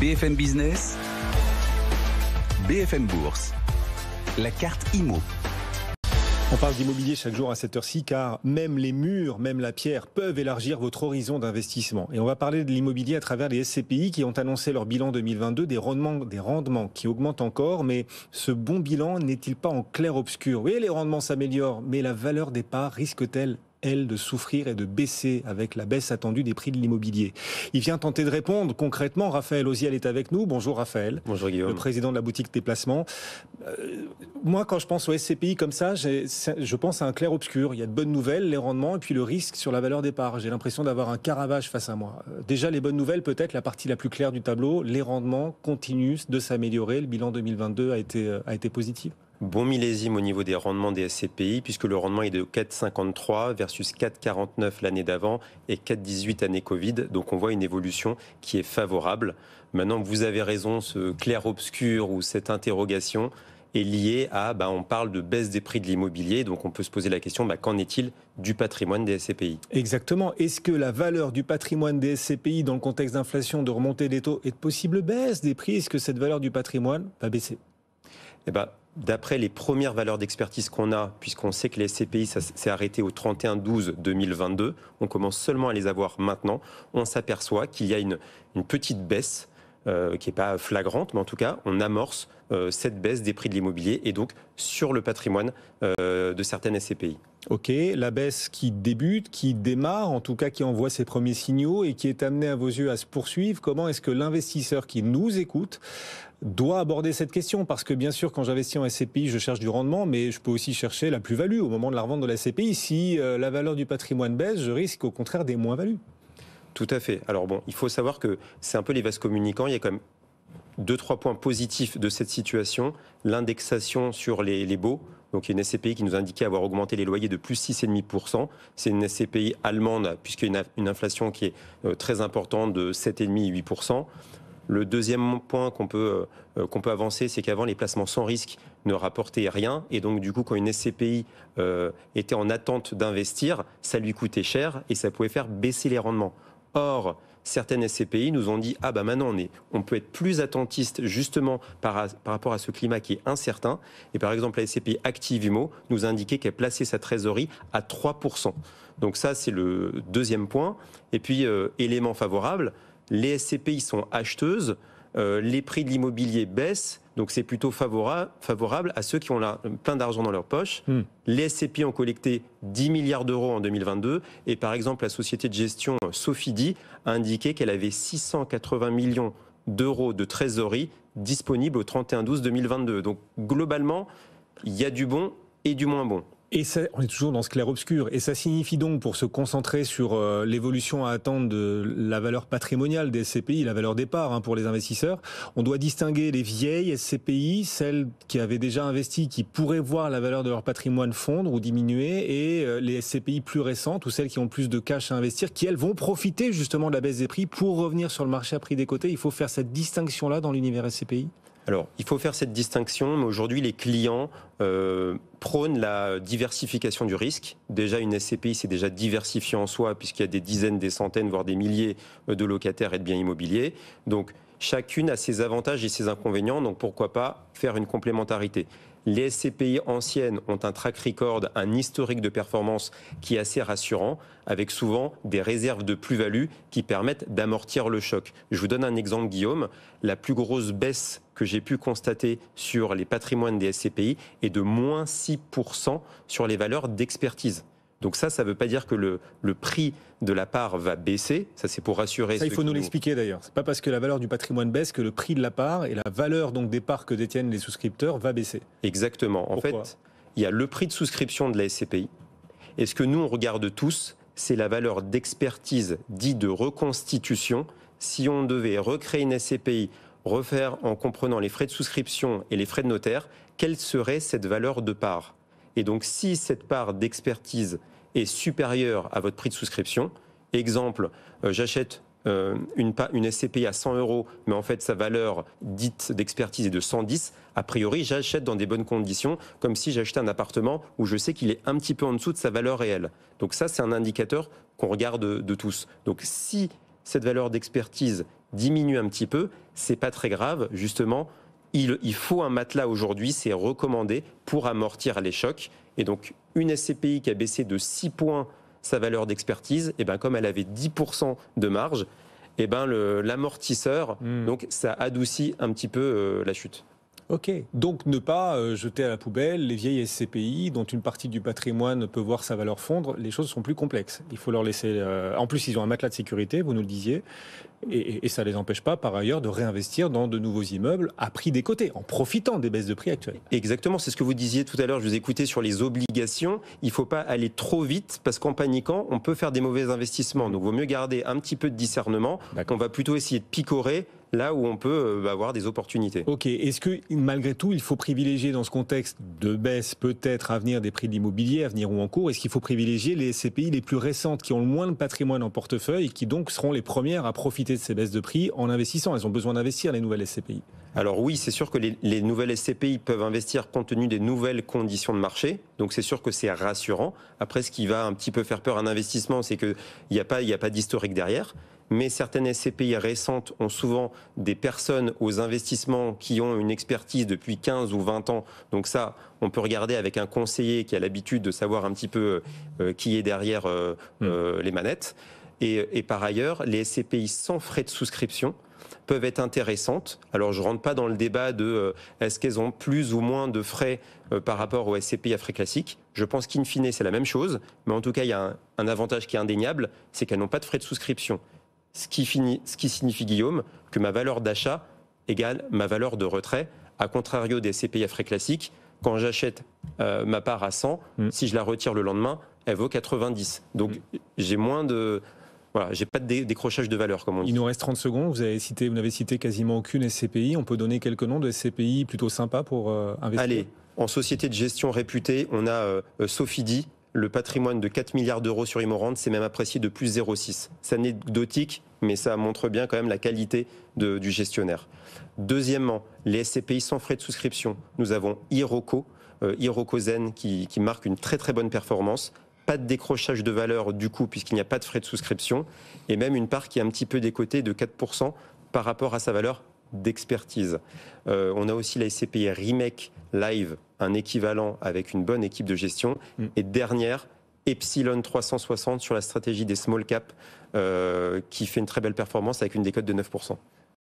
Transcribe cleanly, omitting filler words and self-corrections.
BFM Business, BFM Bourse, la carte IMO. On parle d'immobilier chaque jour à cette heure-ci car même les murs, même la pierre peuvent élargir votre horizon d'investissement. Et on va parler de l'immobilier à travers les SCPI qui ont annoncé leur bilan 2022, des rendements qui augmentent encore. Mais ce bon bilan n'est-il pas en clair-obscur ? Oui, les rendements s'améliorent, mais la valeur des parts risque-t-elle de souffrir et de baisser avec la baisse attendue des prix de l'immobilier? Il vient tenter de répondre concrètement. Raphaël Oziel est avec nous. Bonjour Raphaël. Bonjour Guillaume. Le président de la boutique Déplacement. Moi, quand je pense aux SCPI comme ça, je pense à un clair-obscur. Il y a de bonnes nouvelles, les rendements, et puis le risque sur la valeur des parts. J'ai l'impression d'avoir un Caravage face à moi. Déjà, les bonnes nouvelles, peut-être la partie la plus claire du tableau, les rendements continuent de s'améliorer. Le bilan 2022 a été positif. Bon millésime au niveau des rendements des SCPI, puisque le rendement est de 4,53 versus 4,49 l'année d'avant et 4,18 année Covid. Donc on voit une évolution qui est favorable. Maintenant, vous avez raison, ce clair-obscur ou cette interrogation est liée à, on parle de baisse des prix de l'immobilier, donc on peut se poser la question, qu'en est-il du patrimoine des SCPI ? Exactement. Est-ce que la valeur du patrimoine des SCPI dans le contexte d'inflation, de remontée des taux et de possible baisse des prix, est-ce que cette valeur du patrimoine va baisser ? D'après les premières valeurs d'expertise qu'on a, puisqu'on sait que les SCPI, ça s'est arrêté au 31/12/2022, on commence seulement à les avoir maintenant, on s'aperçoit qu'il y a une petite baisse qui n'est pas flagrante, mais en tout cas, on amorce cette baisse des prix de l'immobilier et donc sur le patrimoine de certaines SCPI. Ok, la baisse qui débute, qui démarre, en tout cas qui envoie ses premiers signaux et qui est amenée à vos yeux à se poursuivre. Comment est-ce que l'investisseur qui nous écoute doit aborder cette question? Parce que bien sûr, quand j'investis en SCPI, je cherche du rendement, mais je peux aussi chercher la plus-value au moment de la revente de la SCPI. Si la valeur du patrimoine baisse, je risque au contraire des moins-values. Tout à fait. Alors il faut savoir que c'est un peu les vases communicants. Il y a quand même 2-3 points positifs de cette situation. L'indexation sur les baux. Donc il y a une SCPI qui nous indiquait avoir augmenté les loyers de plus 6,5%. C'est une SCPI allemande, puisqu'il y a une inflation qui est très importante de 7,5-8%. Le deuxième point qu'on peut avancer, c'est qu'avant, les placements sans risque ne rapportaient rien. Et donc, du coup, quand une SCPI était en attente d'investir, ça lui coûtait cher et ça pouvait faire baisser les rendements. Or, certaines SCPI nous ont dit maintenant on peut être plus attentiste justement par rapport à ce climat qui est incertain. Et par exemple, la SCPI Active Immo nous indiquait qu'elle plaçait sa trésorerie à 3%. Donc ça, c'est le deuxième point. Et puis, élément favorable, les SCPI sont acheteuses, les prix de l'immobilier baissent, donc c'est plutôt favorable à ceux qui ont plein d'argent dans leur poche. Les SCPI ont collecté 10 milliards d'euros en 2022 et par exemple la société de gestion Sofidy a indiqué qu'elle avait 680 millions d'euros de trésorerie disponibles au 31/12/2022. Donc globalement, il y a du bon et du moins bon. Et ça, on est toujours dans ce clair-obscur. Et ça signifie donc, pour se concentrer sur l'évolution à attendre de la valeur patrimoniale des SCPI, la valeur des parts pour les investisseurs, on doit distinguer les vieilles SCPI, celles qui avaient déjà investi, qui pourraient voir la valeur de leur patrimoine fondre ou diminuer, et les SCPI plus récentes, ou celles qui ont plus de cash à investir, qui elles vont profiter justement de la baisse des prix pour revenir sur le marché à prix décoté. Il faut faire cette distinction-là dans l'univers SCPI ? Alors, il faut faire cette distinction, mais aujourd'hui, les clients prônent la diversification du risque. Déjà, une SCPI, c'est déjà diversifié en soi, puisqu'il y a des dizaines, des centaines, voire des milliers de locataires et de biens immobiliers. Donc, chacune a ses avantages et ses inconvénients, donc pourquoi pas faire une complémentarité. Les SCPI anciennes ont un track record, un historique de performance qui est assez rassurant, avec souvent des réserves de plus-value qui permettent d'amortir le choc. Je vous donne un exemple, Guillaume. La plus grosse baisse que j'ai pu constater sur les patrimoines des SCPI est de moins 6% sur les valeurs d'expertise. Donc ça ne veut pas dire que le prix de la part va baisser. Ça, c'est pour rassurer. Ça, il faut nous l'expliquer d'ailleurs. C'est pas parce que la valeur du patrimoine baisse que le prix de la part et la valeur donc des parts que détiennent les souscripteurs va baisser. Exactement. Pourquoi ? En fait, il y a le prix de souscription de la SCPI. Et ce que nous, on regarde tous, c'est la valeur d'expertise dite de reconstitution. Si on devait recréer une SCPI, refaire en comprenant les frais de souscription et les frais de notaire, quelle serait cette valeur de part ? Et donc, si cette part d'expertise est supérieure à votre prix de souscription, exemple, j'achète une SCPI à 100 €, mais en fait sa valeur dite d'expertise est de 110, a priori j'achète dans des bonnes conditions, comme si j'achetais un appartement où je sais qu'il est un petit peu en dessous de sa valeur réelle. Donc ça, c'est un indicateur qu'on regarde de tous. Donc si cette valeur d'expertise diminue un petit peu, c'est pas très grave. Justement, il faut un matelas aujourd'hui, c'est recommandé pour amortir les chocs. Et donc, une SCPI qui a baissé de 6 points sa valeur d'expertise, et ben, comme elle avait 10% de marge, et ben, l'amortisseur, donc ça adoucit un petit peu la chute. Ok, donc ne pas jeter à la poubelle les vieilles SCPI dont une partie du patrimoine peut voir sa valeur fondre. Les choses sont plus complexes. Il faut leur laisser... En plus, ils ont un matelas de sécurité, vous nous le disiez, et ça ne les empêche pas, par ailleurs, de réinvestir dans de nouveaux immeubles à prix décoté, en profitant des baisses de prix actuelles. Exactement, c'est ce que vous disiez tout à l'heure, je vous écoutais sur les obligations. Il ne faut pas aller trop vite, parce qu'en paniquant, on peut faire des mauvais investissements. Donc, il vaut mieux garder un petit peu de discernement. On va plutôt essayer de picorer là où on peut avoir des opportunités. Ok, est-ce que malgré tout, il faut privilégier dans ce contexte de baisse peut-être à venir des prix de l'immobilier, à venir ou en cours, est-ce qu'il faut privilégier les SCPI les plus récentes qui ont le moins de patrimoine en portefeuille et qui donc seront les premières à profiter de ces baisses de prix en investissant? Elles ont besoin d'investir, les nouvelles SCPI. Alors oui, c'est sûr que les nouvelles SCPI peuvent investir compte tenu des nouvelles conditions de marché. Donc c'est sûr que c'est rassurant. Après, ce qui va un petit peu faire peur à un investissement, c'est qu'il n'y a pas d'historique derrière. Mais certaines SCPI récentes ont souvent des personnes aux investissements qui ont une expertise depuis 15 ou 20 ans. Donc ça, on peut regarder avec un conseiller qui a l'habitude de savoir un petit peu qui est derrière les manettes. Et par ailleurs, les SCPI sans frais de souscription peuvent être intéressantes. Alors, je ne rentre pas dans le débat de est-ce qu'elles ont plus ou moins de frais par rapport aux SCPI à frais classiques. Je pense qu'in fine, c'est la même chose. Mais en tout cas, il y a un avantage qui est indéniable, c'est qu'elles n'ont pas de frais de souscription. Ce qui signifie, Guillaume, que ma valeur d'achat égale ma valeur de retrait, à contrario des SCPI à frais classiques. Quand j'achète ma part à 100, si je la retire le lendemain, elle vaut 90. Donc, j'ai moins de... Voilà, j'ai pas de décrochage de valeur, comme on dit. Il nous reste 30 secondes. Vous n'avez cité quasiment aucune SCPI. On peut donner quelques noms de SCPI plutôt sympas pour investir? Allez, en société de gestion réputée, on a Sofidy. Le patrimoine de 4 milliards d'euros sur Immorande s'est même apprécié de plus 0,6. C'est anecdotique, mais ça montre bien quand même la qualité du gestionnaire. Deuxièmement, les SCPI sans frais de souscription. Nous avons Iroko Zen qui marque une très très bonne performance. Pas de décrochage de valeur du coup, puisqu'il n'y a pas de frais de souscription. Et même une part qui est un petit peu décotée de 4% par rapport à sa valeur d'expertise. On a aussi la SCPI Remake Live, un équivalent avec une bonne équipe de gestion. Et dernière, Epsilon 360 sur la stratégie des small caps, qui fait une très belle performance avec une décote de 9%.